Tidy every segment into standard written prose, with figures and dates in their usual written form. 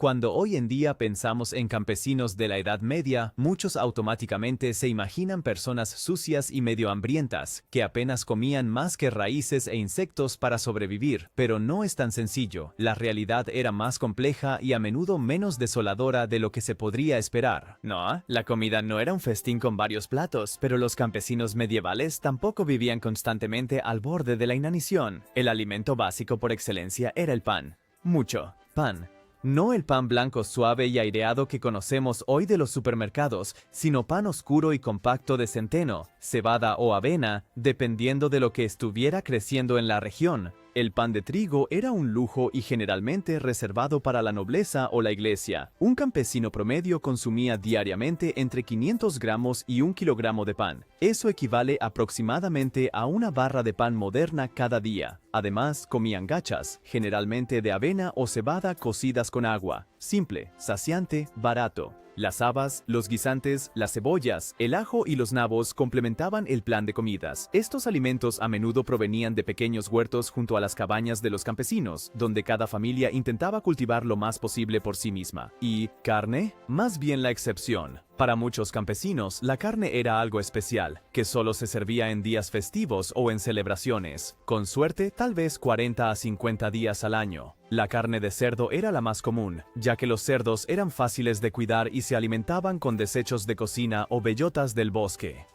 Cuando hoy en día pensamos en campesinos de la Edad Media, muchos automáticamente se imaginan personas sucias y medio hambrientas, que apenas comían más que raíces e insectos para sobrevivir. Pero no es tan sencillo. La realidad era más compleja y a menudo menos desoladora de lo que se podría esperar. No, la comida no era un festín con varios platos, pero los campesinos medievales tampoco vivían constantemente al borde de la inanición. El alimento básico por excelencia era el pan. Mucho pan. No el pan blanco suave y aireado que conocemos hoy de los supermercados, sino pan oscuro y compacto de centeno, cebada o avena, dependiendo de lo que estuviera creciendo en la región. El pan de trigo era un lujo y generalmente reservado para la nobleza o la iglesia. Un campesino promedio consumía diariamente entre 500 gramos y 1 kilogramo de pan. Eso equivale aproximadamente a una barra de pan moderna cada día. Además, comían gachas, generalmente de avena o cebada cocidas con agua. Simple, saciante, barato. Las habas, los guisantes, las cebollas, el ajo y los nabos complementaban el plan de comidas. Estos alimentos a menudo provenían de pequeños huertos junto a las cabañas de los campesinos, donde cada familia intentaba cultivar lo más posible por sí misma. ¿Y carne? Más bien la excepción. Para muchos campesinos, la carne era algo especial, que solo se servía en días festivos o en celebraciones. Con suerte, tal vez 40 a 50 días al año. La carne de cerdo era la más común, ya que los cerdos eran fáciles de cuidar y se alimentaban con desechos de cocina o bellotas del bosque.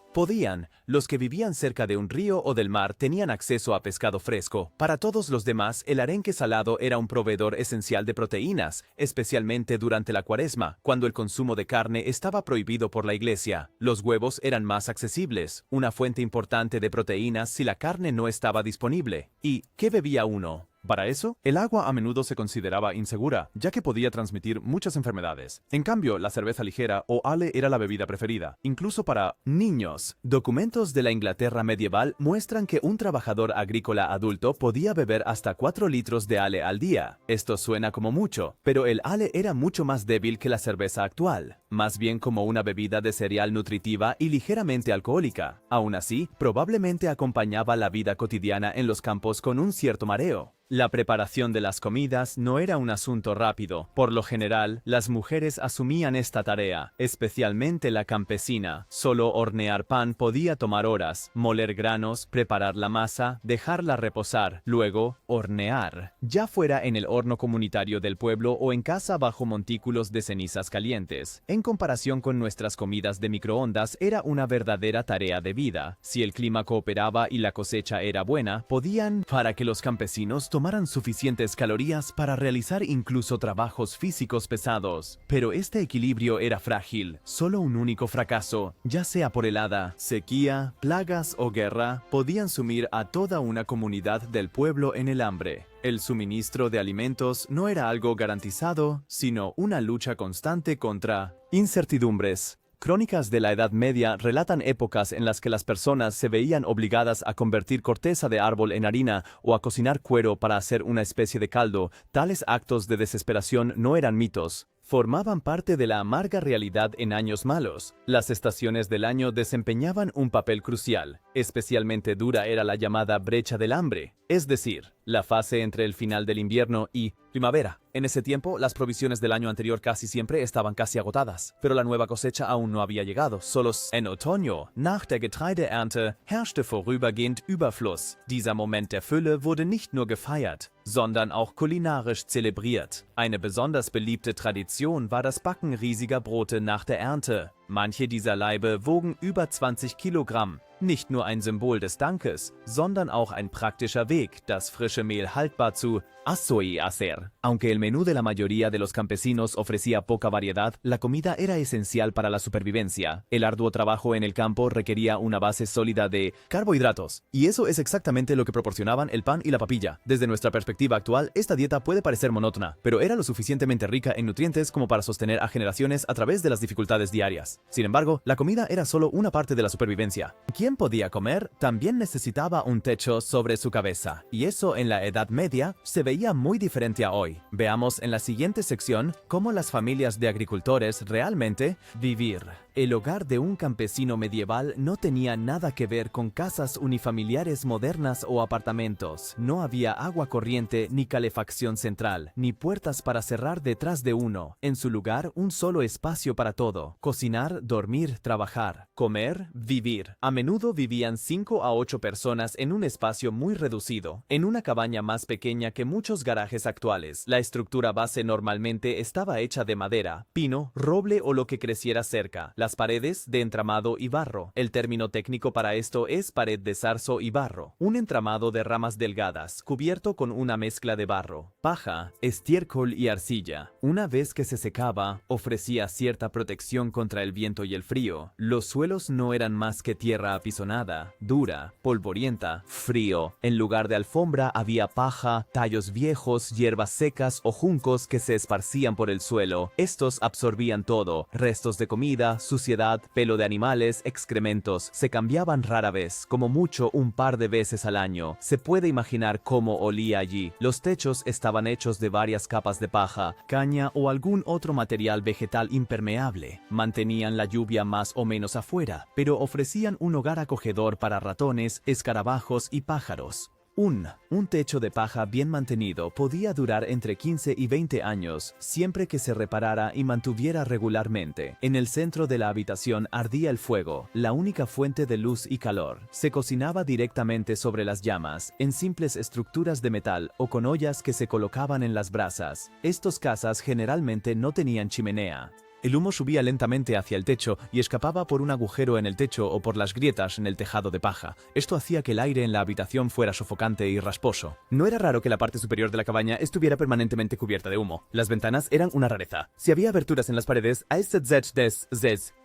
Los que vivían cerca de un río o del mar tenían acceso a pescado fresco. Para todos los demás, el arenque salado era un proveedor esencial de proteínas, especialmente durante la Cuaresma, cuando el consumo de carne estaba prohibido por la iglesia. Los huevos eran más accesibles, una fuente importante de proteínas si la carne no estaba disponible. ¿Y qué bebía uno? Para eso, el agua a menudo se consideraba insegura, ya que podía transmitir muchas enfermedades. En cambio, la cerveza ligera o ale era la bebida preferida, incluso para niños. Documentos de la Inglaterra medieval muestran que un trabajador agrícola adulto podía beber hasta 4 litros de ale al día. Esto suena como mucho, pero el ale era mucho más débil que la cerveza actual, más bien como una bebida de cereal nutritiva y ligeramente alcohólica. Aún así, probablemente acompañaba la vida cotidiana en los campos con un cierto mareo. La preparación de las comidas no era un asunto rápido. Por lo general, las mujeres asumían esta tarea, especialmente la campesina. Solo hornear pan podía tomar horas, moler granos, preparar la masa, dejarla reposar, luego hornear, ya fuera en el horno comunitario del pueblo o en casa bajo montículos de cenizas calientes. En comparación con nuestras comidas de microondas, era una verdadera tarea de vida. Si el clima cooperaba y la cosecha era buena, podían, para que los campesinos tomaran suficientes calorías para realizar incluso trabajos físicos pesados. Pero este equilibrio era frágil. Solo un único fracaso, ya sea por helada, sequía, plagas o guerra, podían sumir a toda una comunidad del pueblo en el hambre. El suministro de alimentos no era algo garantizado, sino una lucha constante contra incertidumbres. Crónicas de la Edad Media relatan épocas en las que las personas se veían obligadas a convertir corteza de árbol en harina o a cocinar cuero para hacer una especie de caldo. Tales actos de desesperación no eran mitos. Formaban parte de la amarga realidad en años malos. Las estaciones del año desempeñaban un papel crucial. Especialmente dura era la llamada brecha del hambre, es decir, la fase entre el final del invierno y primavera. En ese tiempo, las provisiones del año anterior casi siempre estaban casi agotadas, pero la nueva cosecha aún no había llegado. Solo en otoño, nach der Getreideernte, herrschte vorübergehend Überfluss. Dieser Moment der Fülle wurde nicht nur gefeiert, sondern auch kulinarisch zelebriert. Eine besonders beliebte Tradition war das Backen riesiger Brote nach der Ernte. Manche dieser Laibe wogen über 20 Kilogramm. Nicht nur ein Symbol des Dankes, sondern auch ein praktischer Weg, das frische Mehl haltbar zu hacer. Aunque el menú de la mayoría de los campesinos ofrecía poca variedad, la comida era esencial para la supervivencia. El arduo trabajo en el campo requería una base sólida de carbohidratos, y eso es exactamente lo que proporcionaban el pan y la papilla. Desde nuestra perspectiva actual, esta dieta puede parecer monótona, pero era lo suficientemente rica en nutrientes como para sostener a generaciones a través de las dificultades diarias. Sin embargo, la comida era solo una parte de la supervivencia. Quien podía comer también necesitaba un techo sobre su cabeza, y eso en la Edad Media se veía muy diferente a hoy. Veamos en la siguiente sección cómo las familias de agricultores realmente vivían. El hogar de un campesino medieval no tenía nada que ver con casas unifamiliares modernas o apartamentos. No había agua corriente ni calefacción central, ni puertas para cerrar detrás de uno. En su lugar, un solo espacio para todo: cocinar, dormir, trabajar, comer, vivir. A menudo vivían 5 a 8 personas en un espacio muy reducido, en una cabaña más pequeña que muchos garajes actuales. La estructura base normalmente estaba hecha de madera, pino, roble o lo que creciera cerca. Las paredes de entramado y barro. El término técnico para esto es pared de zarzo y barro. Un entramado de ramas delgadas, cubierto con una mezcla de barro, paja, estiércol y arcilla. Una vez que se secaba, ofrecía cierta protección contra el viento y el frío. Los suelos no eran más que tierra apisonada, dura, polvorienta, frío. En lugar de alfombra había paja, tallos viejos, hierbas secas o juncos que se esparcían por el suelo. Estos absorbían todo: restos de comida, suciedad, pelo de animales, excrementos. Se cambiaban rara vez, como mucho un par de veces al año. Se puede imaginar cómo olía allí. Los techos estaban hechos de varias capas de paja, caña o algún otro material vegetal impermeable. Mantenían la lluvia más o menos afuera, pero ofrecían un hogar acogedor para ratones, escarabajos y pájaros. Un techo de paja bien mantenido podía durar entre 15 y 20 años, siempre que se reparara y mantuviera regularmente. En el centro de la habitación ardía el fuego, la única fuente de luz y calor. Se cocinaba directamente sobre las llamas, en simples estructuras de metal o con ollas que se colocaban en las brasas. Estas casas generalmente no tenían chimenea. El humo subía lentamente hacia el techo y escapaba por un agujero en el techo o por las grietas en el tejado de paja. Esto hacía que el aire en la habitación fuera sofocante y rasposo. No era raro que la parte superior de la cabaña estuviera permanentemente cubierta de humo. Las ventanas eran una rareza. Si había aberturas en las paredes,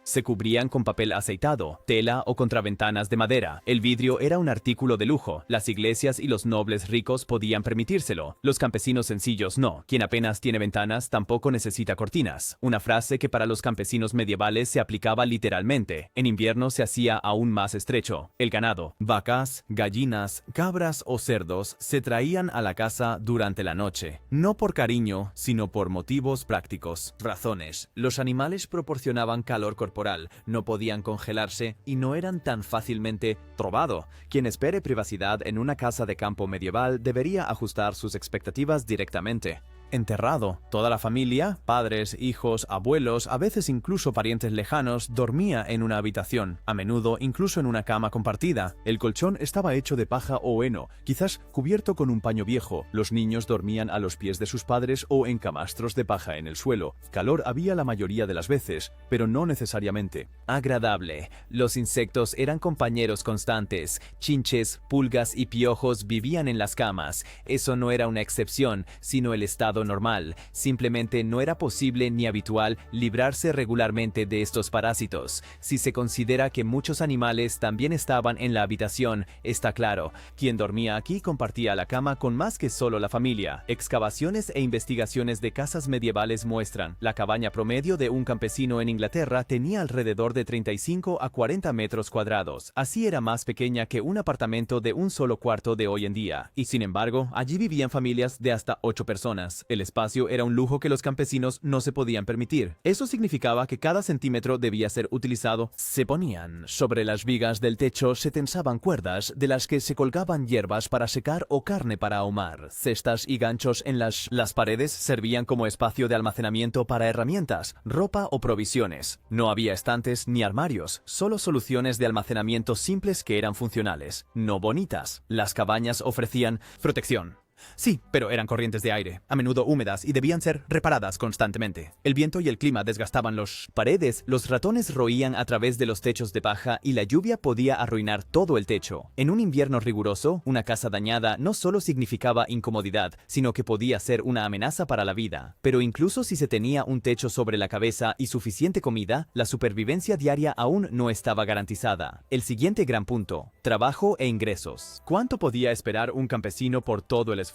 se cubrían con papel aceitado, tela o contraventanas de madera. El vidrio era un artículo de lujo. Las iglesias y los nobles ricos podían permitírselo. Los campesinos sencillos no. Quien apenas tiene ventanas tampoco necesita cortinas. Una frase que para los campesinos medievales se aplicaba literalmente. En invierno se hacía aún más estrecho. El ganado, vacas, gallinas, cabras o cerdos, se traían a la casa durante la noche. No por cariño, sino por motivos prácticos. Razones. Los animales proporcionaban calor corporal, no podían congelarse y no eran tan fácilmente robado. Quien espere privacidad en una casa de campo medieval debería ajustar sus expectativas directamente. Enterrado. Toda la familia, padres, hijos, abuelos, a veces incluso parientes lejanos, dormía en una habitación, a menudo incluso en una cama compartida. El colchón estaba hecho de paja o heno, quizás cubierto con un paño viejo. Los niños dormían a los pies de sus padres o en camastros de paja en el suelo. Calor había la mayoría de las veces, pero no necesariamente. Agradable. Los insectos eran compañeros constantes. Chinches, pulgas y piojos vivían en las camas. Eso no era una excepción, sino el estado normal. Simplemente no era posible ni habitual librarse regularmente de estos parásitos. Si se considera que muchos animales también estaban en la habitación, está claro, quien dormía aquí compartía la cama con más que solo la familia. Excavaciones e investigaciones de casas medievales muestran: la cabaña promedio de un campesino en Inglaterra tenía alrededor de 35 a 40 metros cuadrados. Así era más pequeña que un apartamento de un solo cuarto de hoy en día. Y sin embargo, allí vivían familias de hasta 8 personas. El espacio era un lujo que los campesinos no se podían permitir. Eso significaba que cada centímetro debía ser utilizado. Se ponían sobre las vigas del techo, se tensaban cuerdas de las que se colgaban hierbas para secar o carne para ahumar. Cestas y ganchos en las paredes servían como espacio de almacenamiento para herramientas, ropa o provisiones. No había estantes ni armarios, solo soluciones de almacenamiento simples que eran funcionales, no bonitas. Las cabañas ofrecían protección. Sí, pero eran corrientes de aire, a menudo húmedas y debían ser reparadas constantemente. El viento y el clima desgastaban las paredes, los ratones roían a través de los techos de paja y la lluvia podía arruinar todo el techo. En un invierno riguroso, una casa dañada no solo significaba incomodidad, sino que podía ser una amenaza para la vida. Pero incluso si se tenía un techo sobre la cabeza y suficiente comida, la supervivencia diaria aún no estaba garantizada. El siguiente gran punto: trabajo e ingresos. ¿Cuánto podía esperar un campesino por todo el esfuerzo?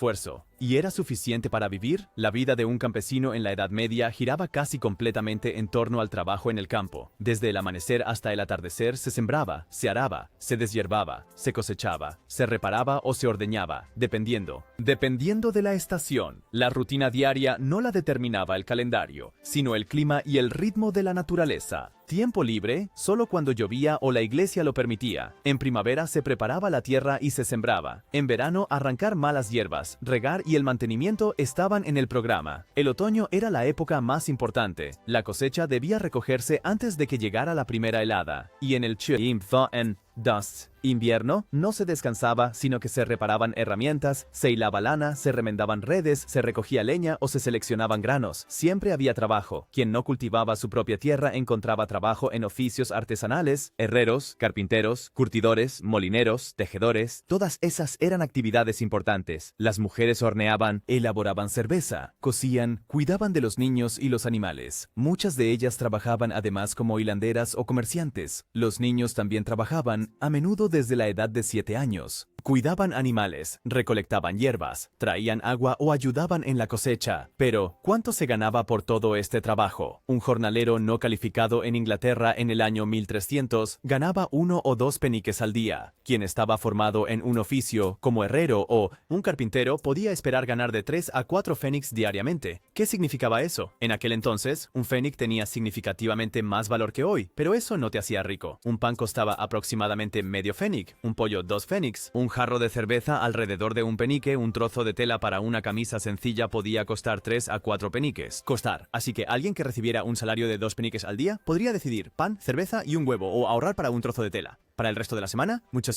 ¿Y era suficiente para vivir? La vida de un campesino en la Edad Media giraba casi completamente en torno al trabajo en el campo. Desde el amanecer hasta el atardecer se sembraba, se araba, se deshierbaba, se cosechaba, se reparaba o se ordeñaba, dependiendo de la estación. La rutina diaria no la determinaba el calendario, sino el clima y el ritmo de la naturaleza. Tiempo libre, solo cuando llovía o la iglesia lo permitía. En primavera se preparaba la tierra y se sembraba. En verano arrancar malas hierbas, regar y el mantenimiento estaban en el programa. El otoño era la época más importante. La cosecha debía recogerse antes de que llegara la primera helada. Y en el invierno no se descansaba, sino que se reparaban herramientas, se hilaba lana, se remendaban redes, se recogía leña o se seleccionaban granos. Siempre había trabajo. Quien no cultivaba su propia tierra encontraba trabajo en oficios artesanales, herreros, carpinteros, curtidores, molineros, tejedores. Todas esas eran actividades importantes. Las mujeres horneaban, elaboraban cerveza, cosían, cuidaban de los niños y los animales. Muchas de ellas trabajaban además como hilanderas o comerciantes. Los niños también trabajaban, a menudo desde la edad de 7 años. Cuidaban animales, recolectaban hierbas, traían agua o ayudaban en la cosecha. Pero, ¿cuánto se ganaba por todo este trabajo? Un jornalero no calificado en Inglaterra en el año 1300 ganaba 1 o 2 peniques al día. Quien estaba formado en un oficio, como herrero o un carpintero, podía esperar ganar de 3 a 4 pfennigs diariamente. ¿Qué significaba eso? En aquel entonces, un pfennig tenía significativamente más valor que hoy, pero eso no te hacía rico. Un pan costaba aproximadamente medio pfennig, un pollo 2 pfennigs, un jarro de cerveza alrededor de un penique, un trozo de tela para una camisa sencilla podía costar 3 a 4 peniques. Así que alguien que recibiera un salario de 2 peniques al día podría decidir pan, cerveza y un huevo o ahorrar para un trozo de tela. Para el resto de la semana, mucho.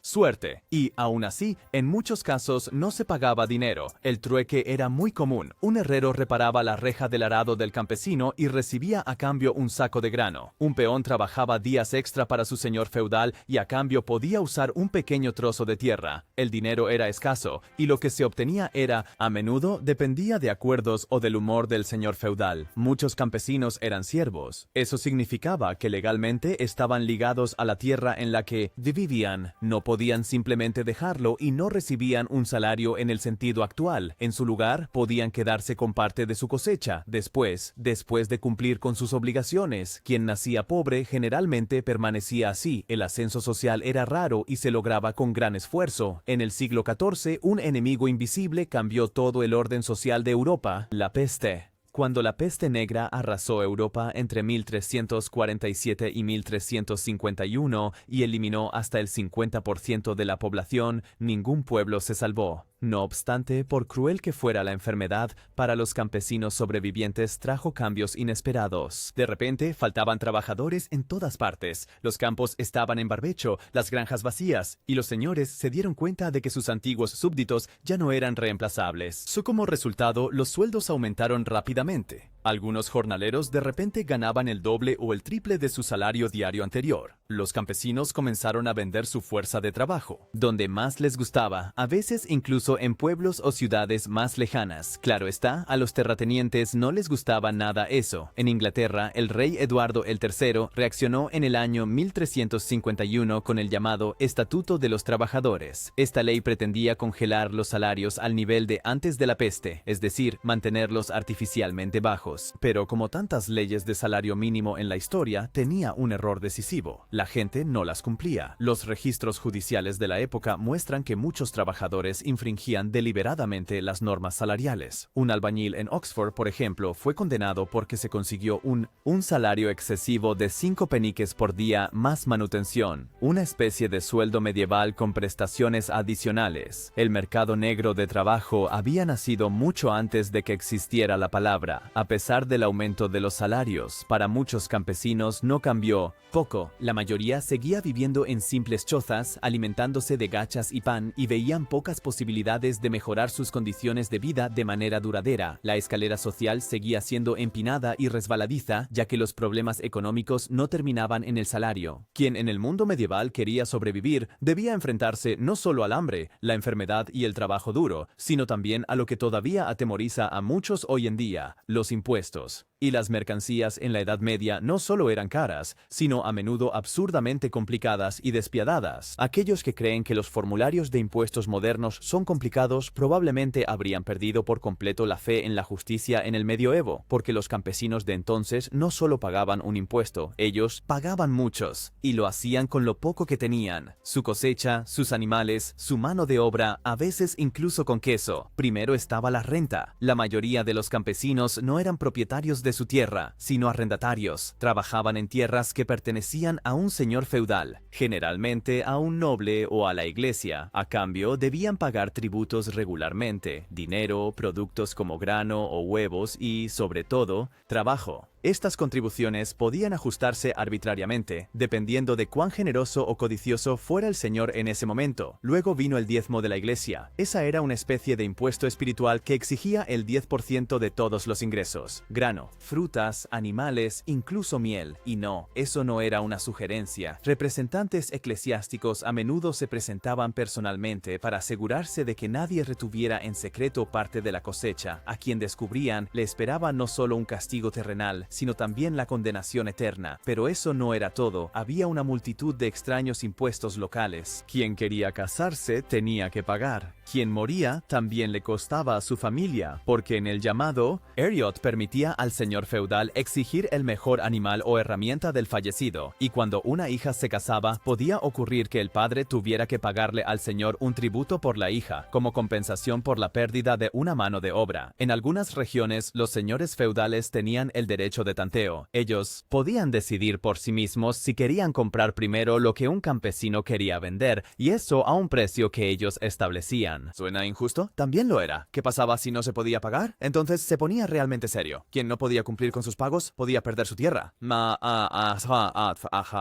Suerte. Y aún así, en muchos casos no se pagaba dinero. El trueque era muy común. Un herrero reparaba la reja del arado del campesino y recibía a cambio un saco de grano. Un peón trabajaba días extra para su señor feudal y a cambio podía usar un pequeño trozo de tierra. El dinero era escaso y lo que se obtenía era, a menudo, dependía de acuerdos o del humor del señor feudal. Muchos campesinos eran siervos. Eso significaba que legalmente estaban ligados a la tierra en la que vivían. No podían simplemente dejarlo y no recibían un salario en el sentido actual. En su lugar, podían quedarse con parte de su cosecha. Después de cumplir con sus obligaciones, quien nacía pobre generalmente permanecía así. El ascenso social era raro y se lograba con gran esfuerzo. En el siglo XIV, un enemigo invisible cambió todo el orden social de Europa, la peste. Cuando la peste negra arrasó Europa entre 1347 y 1351 y eliminó hasta el 50% de la población, ningún pueblo se salvó. No obstante, por cruel que fuera la enfermedad, para los campesinos sobrevivientes trajo cambios inesperados. De repente, faltaban trabajadores en todas partes. Los campos estaban en barbecho, las granjas vacías, y los señores se dieron cuenta de que sus antiguos súbditos ya no eran reemplazables. Como resultado, los sueldos aumentaron rápidamente. Algunos jornaleros de repente ganaban el doble o el triple de su salario diario anterior. Los campesinos comenzaron a vender su fuerza de trabajo, donde más les gustaba, a veces incluso en pueblos o ciudades más lejanas. Claro está, a los terratenientes no les gustaba nada eso. En Inglaterra, el rey Eduardo III reaccionó en el año 1351 con el llamado Estatuto de los Trabajadores. Esta ley pretendía congelar los salarios al nivel de antes de la peste, es decir, mantenerlos artificialmente bajos. Pero como tantas leyes de salario mínimo en la historia, tenía un error decisivo. La gente no las cumplía. Los registros judiciales de la época muestran que muchos trabajadores infringían deliberadamente las normas salariales. Un albañil en Oxford, por ejemplo, fue condenado porque se consiguió un salario excesivo de 5 peniques por día más manutención, una especie de sueldo medieval con prestaciones adicionales. El mercado negro de trabajo había nacido mucho antes de que existiera la palabra. A pesar del aumento de los salarios, para muchos campesinos no cambió poco. La mayoría seguía viviendo en simples chozas, alimentándose de gachas y pan, y veían pocas posibilidades de mejorar sus condiciones de vida de manera duradera. La escalera social seguía siendo empinada y resbaladiza, ya que los problemas económicos no terminaban en el salario. Quien en el mundo medieval quería sobrevivir, debía enfrentarse no solo al hambre, la enfermedad y el trabajo duro, sino también a lo que todavía atemoriza a muchos hoy en día, los impuestos. Y las mercancías en la Edad Media no solo eran caras, sino a menudo absurdamente complicadas y despiadadas. Aquellos que creen que los formularios de impuestos modernos son complicados probablemente habrían perdido por completo la fe en la justicia en el medioevo, porque los campesinos de entonces no solo pagaban un impuesto, ellos pagaban muchos, y lo hacían con lo poco que tenían: su cosecha, sus animales, su mano de obra, a veces incluso con queso. Primero estaba la renta. La mayoría de los campesinos no eran propietarios de de su tierra, sino arrendatarios. Trabajaban en tierras que pertenecían a un señor feudal, generalmente a un noble o a la iglesia. A cambio, debían pagar tributos regularmente, dinero, productos como grano o huevos y, sobre todo, trabajo. Estas contribuciones podían ajustarse arbitrariamente, dependiendo de cuán generoso o codicioso fuera el señor en ese momento. Luego vino el diezmo de la iglesia. Esa era una especie de impuesto espiritual que exigía el 10% de todos los ingresos. Grano, frutas, animales, incluso miel. Y no, eso no era una sugerencia. Representantes eclesiásticos a menudo se presentaban personalmente para asegurarse de que nadie retuviera en secreto parte de la cosecha. A quien descubrían, le esperaba no solo un castigo terrenal, sino también la condenación eterna. Pero eso no era todo. Había una multitud de extraños impuestos locales. Quien quería casarse tenía que pagar. Quien moría también le costaba a su familia, porque en el llamado, Eriot permitía al señor feudal exigir el mejor animal o herramienta del fallecido, y cuando una hija se casaba, podía ocurrir que el padre tuviera que pagarle al señor un tributo por la hija, como compensación por la pérdida de una mano de obra. En algunas regiones, los señores feudales tenían el derecho de tanteo. Ellos podían decidir por sí mismos si querían comprar primero lo que un campesino quería vender, y eso a un precio que ellos establecían. ¿Suena injusto? También lo era. ¿Qué pasaba si no se podía pagar? Entonces se ponía realmente serio. Quien no podía cumplir con sus pagos podía perder su tierra.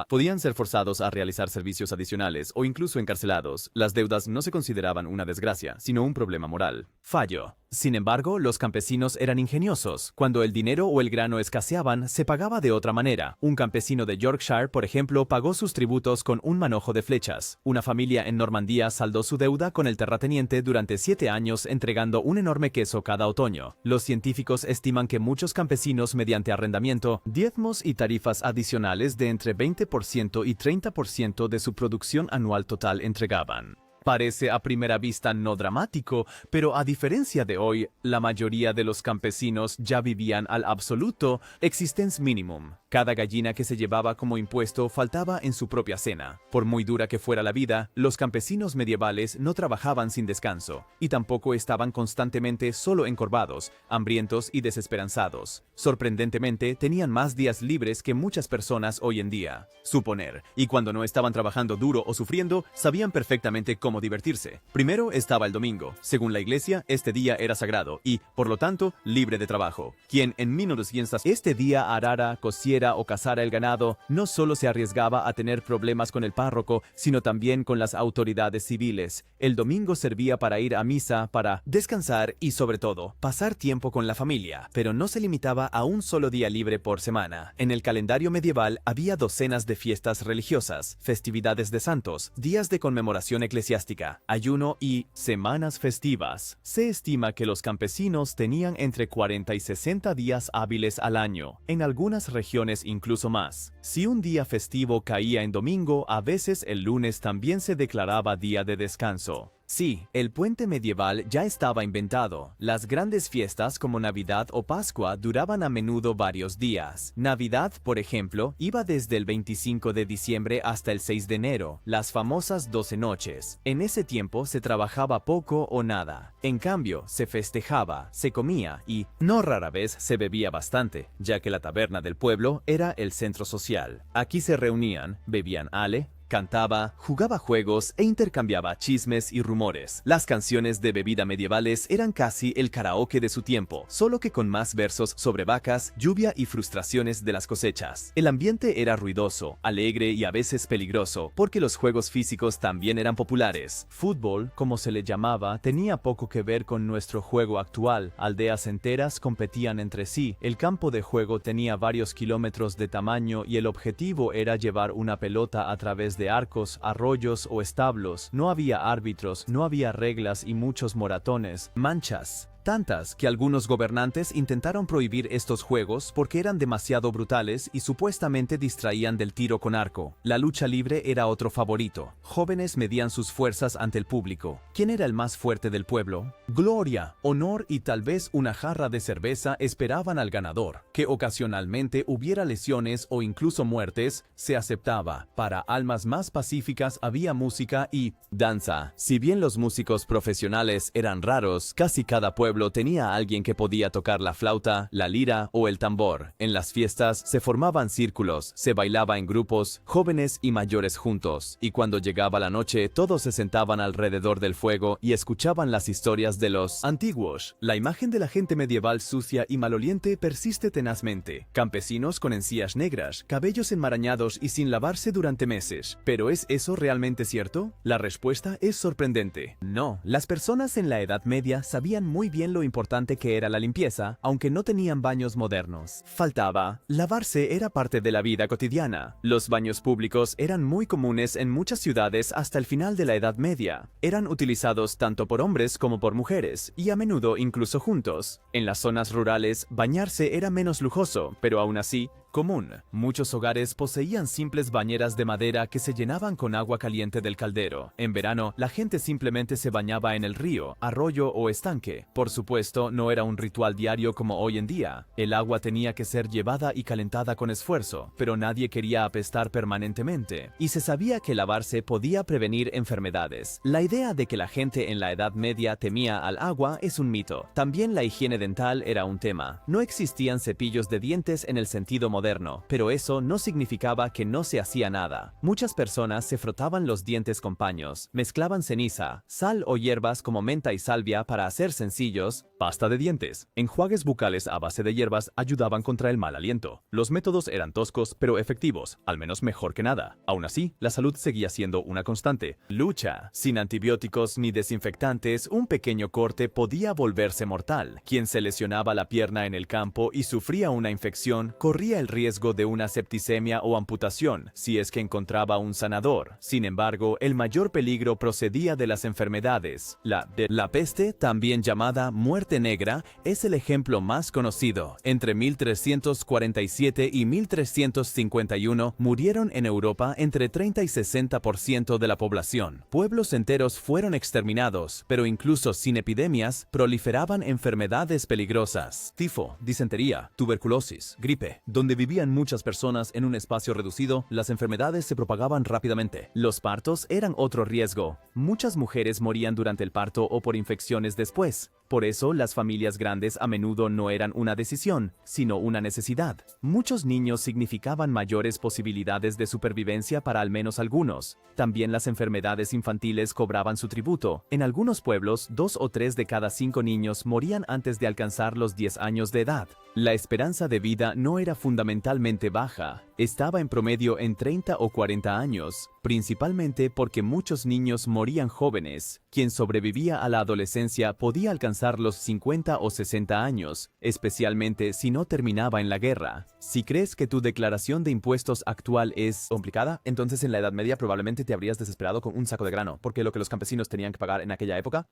Podían ser forzados a realizar servicios adicionales o incluso encarcelados. Las deudas no se consideraban una desgracia, sino un problema moral. Fallo. Sin embargo, los campesinos eran ingeniosos. Cuando el dinero o el grano escaseaban, se pagaba de otra manera. Un campesino de Yorkshire, por ejemplo, pagó sus tributos con un manojo de flechas. Una familia en Normandía saldó su deuda con el terrateniente durante 7 años, entregando un enorme queso cada otoño. Los científicos estiman que muchos campesinos, mediante arrendamiento, diezmos y tarifas adicionales de entre 20% y 30% de su producción anual total entregaban. Parece a primera vista no dramático, pero a diferencia de hoy, la mayoría de los campesinos ya vivían al absoluto existence minimum. Cada gallina que se llevaba como impuesto faltaba en su propia cena. Por muy dura que fuera la vida, los campesinos medievales no trabajaban sin descanso, y tampoco estaban constantemente solo encorvados, hambrientos y desesperanzados. Sorprendentemente, tenían más días libres que muchas personas hoy en día. Suponer, y cuando no estaban trabajando duro o sufriendo, sabían perfectamente cómo divertirse. Primero estaba el domingo. Según la iglesia, este día era sagrado y, por lo tanto, libre de trabajo. Quien en 1900 este día arara, cosiera o cazara el ganado, no solo se arriesgaba a tener problemas con el párroco, sino también con las autoridades civiles. El domingo servía para ir a misa, para descansar y, sobre todo, pasar tiempo con la familia, pero no se limitaba a un solo día libre por semana. En el calendario medieval había docenas de fiestas religiosas, festividades de santos, días de conmemoración eclesiástica, ayuno y semanas festivas. Se estima que los campesinos tenían entre 40 y 60 días hábiles al año, en algunas regiones incluso más. Si un día festivo caía en domingo, a veces el lunes también se declaraba día de descanso. Sí, el puente medieval ya estaba inventado. Las grandes fiestas como Navidad o Pascua duraban a menudo varios días. Navidad, por ejemplo, iba desde el 25 de diciembre hasta el 6 de enero, las famosas 12 noches. En ese tiempo se trabajaba poco o nada. En cambio, se festejaba, se comía y, no rara vez, se bebía bastante, ya que la taberna del pueblo era el centro social. Aquí se reunían, bebían ale, cantaba, jugaba juegos e intercambiaba chismes y rumores. Las canciones de bebida medievales eran casi el karaoke de su tiempo, solo que con más versos sobre vacas, lluvia y frustraciones de las cosechas. El ambiente era ruidoso, alegre y a veces peligroso, porque los juegos físicos también eran populares. Fútbol, como se le llamaba, tenía poco que ver con nuestro juego actual. Aldeas enteras competían entre sí. El campo de juego tenía varios kilómetros de tamaño y el objetivo era llevar una pelota a través de arcos, arroyos o establos. No había árbitros, no había reglas y muchos moratones, manchas. Tantas que algunos gobernantes intentaron prohibir estos juegos porque eran demasiado brutales y supuestamente distraían del tiro con arco. La lucha libre era otro favorito. Jóvenes medían sus fuerzas ante el público. ¿Quién era el más fuerte del pueblo? Gloria, honor y tal vez una jarra de cerveza esperaban al ganador. Que ocasionalmente hubiera lesiones o incluso muertes, se aceptaba. Para almas más pacíficas había música y danza. Si bien los músicos profesionales eran raros, casi cada pueblo pueblo tenía a alguien que podía tocar la flauta, la lira o el tambor. En las fiestas se formaban círculos, se bailaba en grupos, jóvenes y mayores juntos, y cuando llegaba la noche todos se sentaban alrededor del fuego y escuchaban las historias de los antiguos. La imagen de la gente medieval sucia y maloliente persiste tenazmente. Campesinos con encías negras, cabellos enmarañados y sin lavarse durante meses. ¿Pero es eso realmente cierto? La respuesta es sorprendente. No, las personas en la Edad Media sabían muy bien lo importante que era la limpieza, aunque no tenían baños modernos. Faltaba. Lavarse era parte de la vida cotidiana. Los baños públicos eran muy comunes en muchas ciudades hasta el final de la Edad Media. Eran utilizados tanto por hombres como por mujeres, y a menudo incluso juntos. En las zonas rurales, bañarse era menos lujoso, pero aún así, común. Muchos hogares poseían simples bañeras de madera que se llenaban con agua caliente del caldero. En verano, la gente simplemente se bañaba en el río, arroyo o estanque. Por supuesto, no era un ritual diario como hoy en día. El agua tenía que ser llevada y calentada con esfuerzo, pero nadie quería apestar permanentemente. Y se sabía que lavarse podía prevenir enfermedades. La idea de que la gente en la Edad Media temía al agua es un mito. También la higiene dental era un tema. No existían cepillos de dientes en el sentido moderno, pero eso no significaba que no se hacía nada. Muchas personas se frotaban los dientes con paños, mezclaban ceniza, sal o hierbas como menta y salvia para hacer sencillos pasta de dientes. Enjuagues bucales a base de hierbas ayudaban contra el mal aliento. Los métodos eran toscos pero efectivos, al menos mejor que nada. Aún así, la salud seguía siendo una constante lucha. Sin antibióticos ni desinfectantes, un pequeño corte podía volverse mortal. Quien se lesionaba la pierna en el campo y sufría una infección, corría el riesgo de una septicemia o amputación, si es que encontraba un sanador. Sin embargo, el mayor peligro procedía de las enfermedades. La peste, también llamada muerte negra, es el ejemplo más conocido. Entre 1347 y 1351 murieron en Europa entre 30 y 60% de la población. Pueblos enteros fueron exterminados, pero incluso sin epidemias, proliferaban enfermedades peligrosas. Tifo, disentería, tuberculosis, gripe. Donde vivían muchas personas en un espacio reducido, las enfermedades se propagaban rápidamente. Los partos eran otro riesgo. Muchas mujeres morían durante el parto o por infecciones después. Por eso, las familias grandes a menudo no eran una decisión, sino una necesidad. Muchos niños significaban mayores posibilidades de supervivencia para al menos algunos. También las enfermedades infantiles cobraban su tributo. En algunos pueblos, 2 o 3 de cada 5 niños morían antes de alcanzar los 10 años de edad. La esperanza de vida no era fundamentalmente baja, estaba en promedio en 30 o 40 años, principalmente porque muchos niños morían jóvenes. Quien sobrevivía a la adolescencia podía alcanzar los 50 o 60 años, especialmente si no terminaba en la guerra. Si crees que tu declaración de impuestos actual es complicada, entonces en la Edad Media probablemente te habrías desesperado con un saco de grano, porque lo que los campesinos tenían que pagar en aquella época,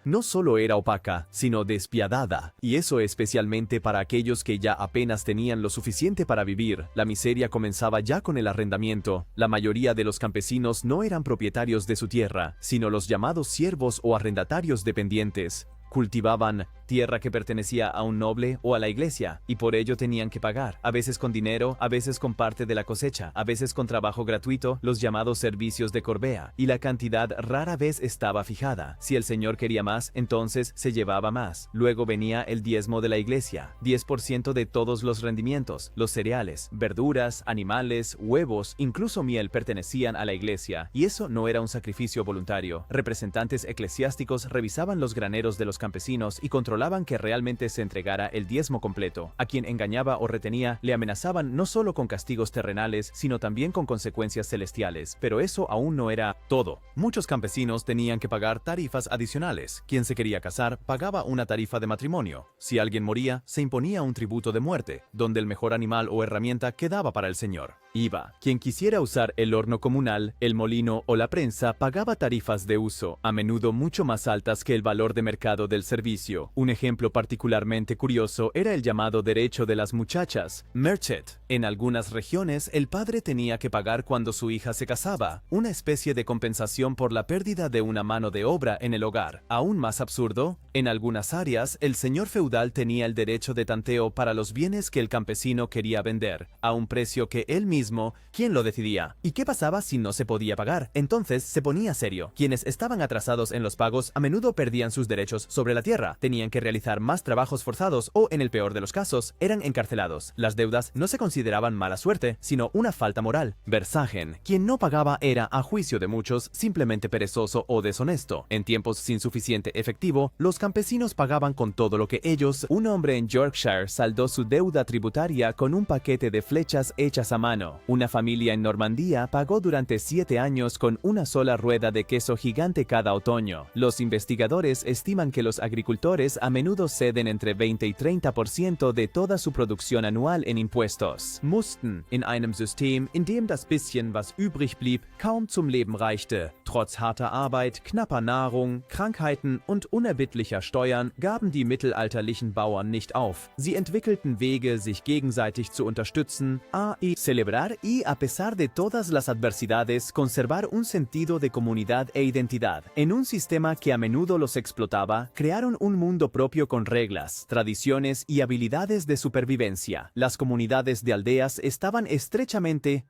no solo era opaca, sino despiadada, y eso especialmente para aquellos que ya apenas tenían lo suficiente para vivir. La miseria comenzaba ya con el arrendamiento. La mayoría de los campesinos no eran propietarios de su tierra, sino los llamados siervos o arrendatarios dependientes. Cultivaban tierra que pertenecía a un noble o a la iglesia, y por ello tenían que pagar, a veces con dinero, a veces con parte de la cosecha, a veces con trabajo gratuito, los llamados servicios de corbea, y la cantidad rara vez estaba fijada. Si el señor quería más, entonces se llevaba más. Luego venía el diezmo de la iglesia, 10% de todos los rendimientos, los cereales, verduras, animales, huevos, incluso miel pertenecían a la iglesia, y eso no era un sacrificio voluntario. Representantes eclesiásticos revisaban los graneros de los campesinos y controlaban que realmente se entregara el diezmo completo. A quien engañaba o retenía le amenazaban no solo con castigos terrenales, sino también con consecuencias celestiales. Pero eso aún no era todo. Muchos campesinos tenían que pagar tarifas adicionales. Quien se quería casar pagaba una tarifa de matrimonio. Si alguien moría, se imponía un tributo de muerte, donde el mejor animal o herramienta quedaba para el señor. IVA. Quien quisiera usar el horno comunal, el molino o la prensa pagaba tarifas de uso, a menudo mucho más altas que el valor de mercado del servicio. Un Un ejemplo particularmente curioso era el llamado derecho de las muchachas, Merchet. En algunas regiones, el padre tenía que pagar cuando su hija se casaba, una especie de compensación por la pérdida de una mano de obra en el hogar. Aún más absurdo, en algunas áreas, el señor feudal tenía el derecho de tanteo para los bienes que el campesino quería vender, a un precio que él mismo, ¿quién lo decidía? ¿Y qué pasaba si no se podía pagar? Entonces se ponía serio. Quienes estaban atrasados en los pagos a menudo perdían sus derechos sobre la tierra, tenían que realizar más trabajos forzados o, en el peor de los casos, eran encarcelados. Las deudas no se consideraban mala suerte, sino una falta moral. Versagen, quien no pagaba era, a juicio de muchos, simplemente perezoso o deshonesto. En tiempos sin suficiente efectivo, los campesinos pagaban con todo lo que ellos. Un hombre en Yorkshire saldó su deuda tributaria con un paquete de flechas hechas a mano. Una familia en Normandía pagó durante 7 años con una sola rueda de queso gigante cada otoño. Los investigadores estiman que los agricultores a menudo ceden entre 20 y 30% de toda su producción anual en impuestos. Mussten in einem System, in dem das bisschen, was übrig blieb, kaum zum Leben reichte. Trotz harter Arbeit, knapper Nahrung, Krankheiten und unerbittlicher Steuern gaben die mittelalterlichen Bauern nicht auf. Sie entwickelten Wege, sich gegenseitig zu unterstützen, y celebrar y, a pesar de todas las adversidades, conservar un sentido de comunidad e identidad. En un sistema que a menudo los explotaba, crearon un mundo propio con reglas, tradiciones y habilidades de supervivencia. Las comunidades de aldeas estaban estrechamente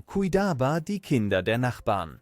cuidaba die Kinder der Nachbarn.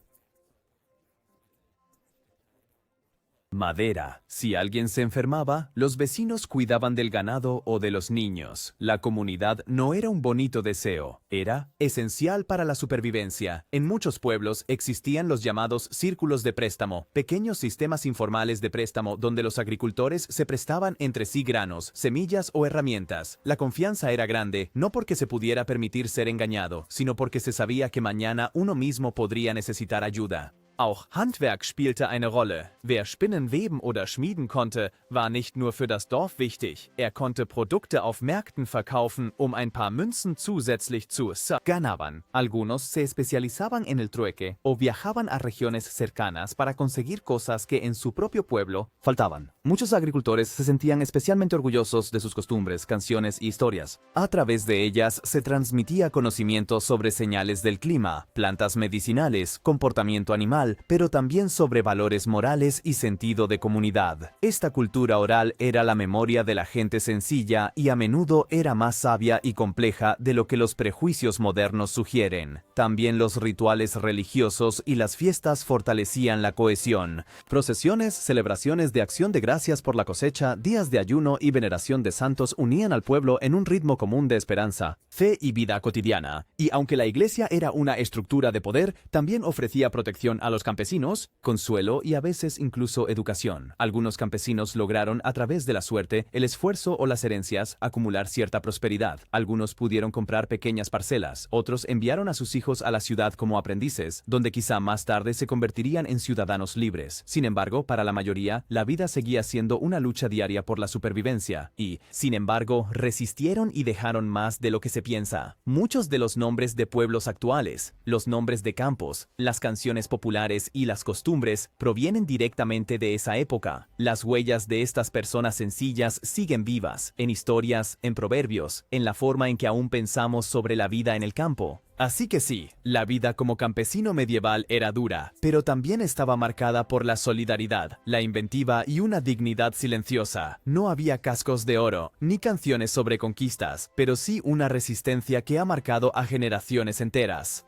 Madera. Si alguien se enfermaba, los vecinos cuidaban del ganado o de los niños. La comunidad no era un bonito deseo, era esencial para la supervivencia. En muchos pueblos existían los llamados círculos de préstamo, pequeños sistemas informales de préstamo donde los agricultores se prestaban entre sí granos, semillas o herramientas. La confianza era grande, no porque se pudiera permitir ser engañado, sino porque se sabía que mañana uno mismo podría necesitar ayuda. Auch Handwerk spielte eine Rolle. Wer spinnen, weben oder schmieden konnte, war nicht nur für das Dorf wichtig. Er konnte Produkte auf Märkten verkaufen, ein paar Münzen zusätzlich zu ganaban. Algunos se especializaban en el trueque o viajaban a regiones cercanas para conseguir cosas que en su propio pueblo faltaban. Muchos agricultores se sentían especialmente orgullosos de sus costumbres, canciones y historias. A través de ellas se transmitía conocimiento sobre señales del clima, plantas medicinales, comportamiento animal, pero también sobre valores morales y sentido de comunidad. Esta cultura oral era la memoria de la gente sencilla y a menudo era más sabia y compleja de lo que los prejuicios modernos sugieren. También los rituales religiosos y las fiestas fortalecían la cohesión. Procesiones, celebraciones de acción de gracias por la cosecha, días de ayuno y veneración de santos unían al pueblo en un ritmo común de esperanza, fe y vida cotidiana. Y aunque la iglesia era una estructura de poder, también ofrecía protección a los campesinos, consuelo y a veces incluso educación. Algunos campesinos lograron, a través de la suerte, el esfuerzo o las herencias, acumular cierta prosperidad. Algunos pudieron comprar pequeñas parcelas, otros enviaron a sus hijos a la ciudad como aprendices, donde quizá más tarde se convertirían en ciudadanos libres. Sin embargo, para la mayoría, la vida seguía siendo una lucha diaria por la supervivencia y, sin embargo, resistieron y dejaron más de lo que se piensa. Muchos de los nombres de pueblos actuales, los nombres de campos, las canciones populares y las costumbres provienen directamente de esa época. Las huellas de estas personas sencillas siguen vivas, en historias, en proverbios, en la forma en que aún pensamos sobre la vida en el campo. Así que sí, la vida como campesino medieval era dura, pero también estaba marcada por la solidaridad, la inventiva y una dignidad silenciosa. No había cascos de oro, ni canciones sobre conquistas, pero sí una resistencia que ha marcado a generaciones enteras.